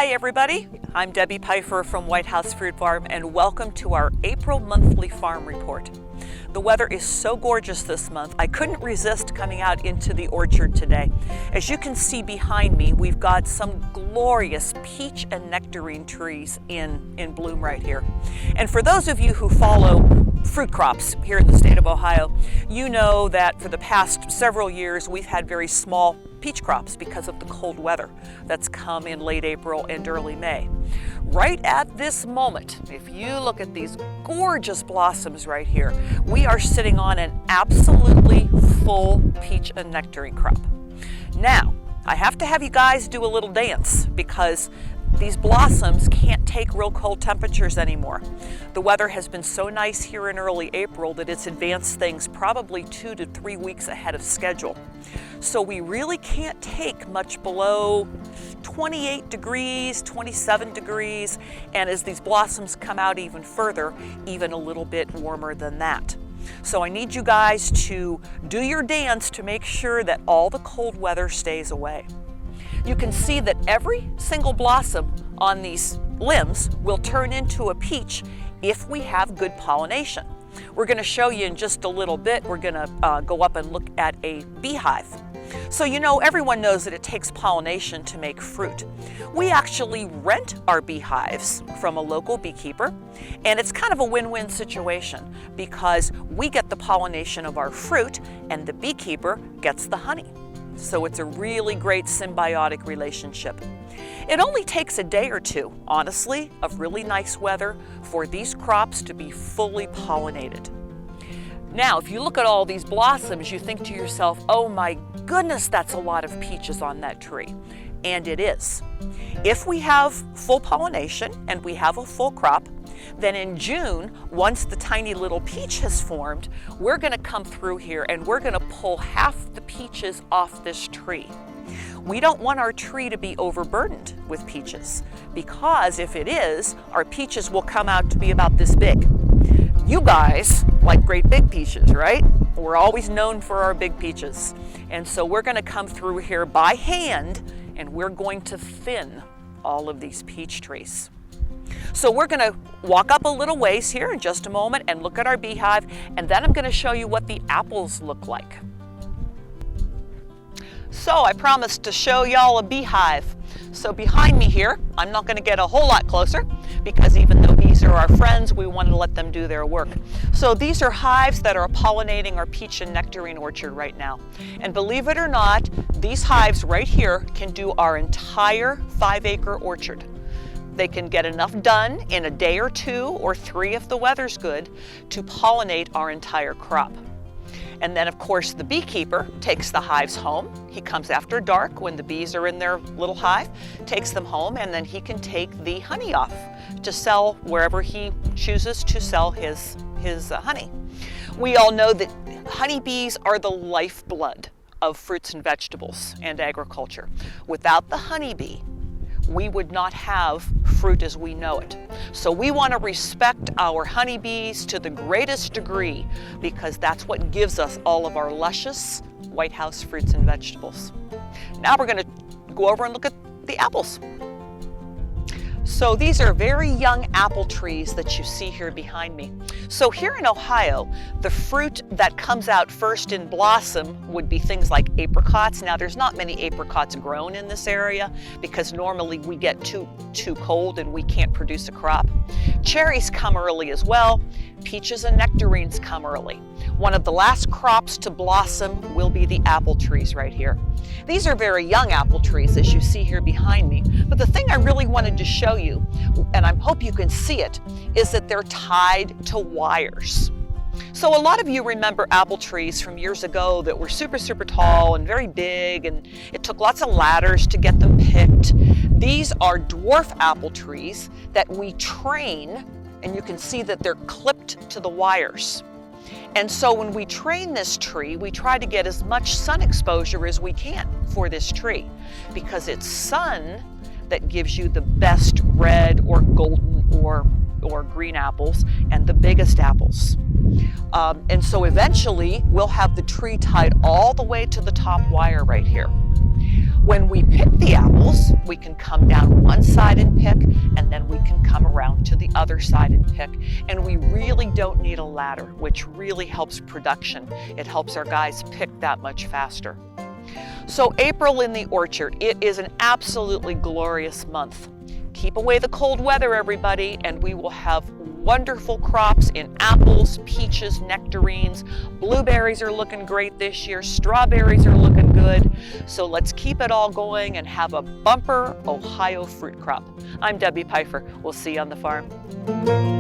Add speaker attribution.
Speaker 1: Hi everybody, I'm Debbie Pifer from White House Fruit Farm and welcome to our April monthly farm report. The weather is so gorgeous this month, I couldn't resist coming out into the orchard today. As you can see behind me, we've got some glorious peach and nectarine trees in bloom right here. And for those of you who follow fruit crops here in the state of Ohio, you know that for the past several years we've had very small peach crops because of the cold weather that's come in late April and early May. Right at this moment, if you look at these gorgeous blossoms right here, we are sitting on an absolutely full peach and nectarine crop. Now, I have to have you guys do a little dance because these blossoms can't take real cold temperatures anymore. The weather has been so nice here in early April that it's advanced things probably 2 to 3 weeks ahead of schedule. So we really can't take much below 28 degrees, 27 degrees, and as these blossoms come out even further, even a little bit warmer than that. So I need you guys to do your dance to make sure that all the cold weather stays away. You can see that every single blossom on these limbs will turn into a peach if we have good pollination. We're going to show you in just a little bit. We're going to go up and look at a beehive. So you know, everyone knows that it takes pollination to make fruit. We actually rent our beehives from a local beekeeper, and it's kind of a win-win situation because we get the pollination of our fruit and the beekeeper gets the honey. So it's a really great symbiotic relationship. It only takes a day or two, honestly, of really nice weather for these crops to be fully pollinated. Now, if you look at all these blossoms, you think to yourself, oh my goodness, that's a lot of peaches on that tree. And it is. If we have full pollination and we have a full crop, then in June, once the tiny little peach has formed, we're going to come through here and we're going to pull half the peaches off this tree. We don't want our tree to be overburdened with peaches because if it is, our peaches will come out to be about this big. You guys like great big peaches, right? We're always known for our big peaches. And so we're going to come through here by hand and we're going to thin all of these peach trees. So we're going to walk up a little ways here in just a moment and look at our beehive, and then I'm going to show you what the apples look like. So I promised to show y'all a beehive. So behind me here, I'm not going to get a whole lot closer because even though bees are our friends, we want to let them do their work. So these are hives that are pollinating our peach and nectarine orchard right now. And believe it or not, these hives right here can do our entire 5-acre orchard. They can get enough done in a day or 2 or 3 if the weather's good to pollinate our entire crop. And then of course the beekeeper takes the hives home. He comes after dark when the bees are in their little hive, takes them home, and then he can take the honey off to sell wherever he chooses to sell his honey. We all know that honeybees are the lifeblood of fruits and vegetables and agriculture. Without the honeybee, we would not have fruit as we know it. So we want to respect our honeybees to the greatest degree because that's what gives us all of our luscious White House fruits and vegetables. Now we're going to go over and look at the apples. So these are very young apple trees that you see here behind me. So here in Ohio, the fruit that comes out first in blossom would be things like apricots. Now there's not many apricots grown in this area because normally we get too cold and we can't produce a crop. Cherries come early as well. Peaches and nectarines come early. One of the last crops to blossom will be the apple trees right here. These are very young apple trees as you see here behind me. But the thing I really wanted to show you, and I hope you can see it, is that they're tied to wires. So a lot of you remember apple trees from years ago that were super, super tall and very big, and it took lots of ladders to get them picked. These are dwarf apple trees that we train, and you can see that they're clipped to the wires. And so when we train this tree, we try to get as much sun exposure as we can for this tree because it's sun that gives you the best red or golden or green apples and the biggest apples. And so eventually we'll have the tree tied all the way to the top wire right here. When we pick the apples, we can come down one side and pick, and then we can come around to the other side and pick. And we really don't need a ladder, which really helps production. It helps our guys pick that much faster. So April in the orchard, it is an absolutely glorious month. Keep away the cold weather, everybody, and we will have wonderful crops in apples, peaches, nectarines. Blueberries are looking great this year. Strawberries are looking good. So let's keep it all going and have a bumper Ohio fruit crop. I'm Debbie Pifer. We'll see you on the farm.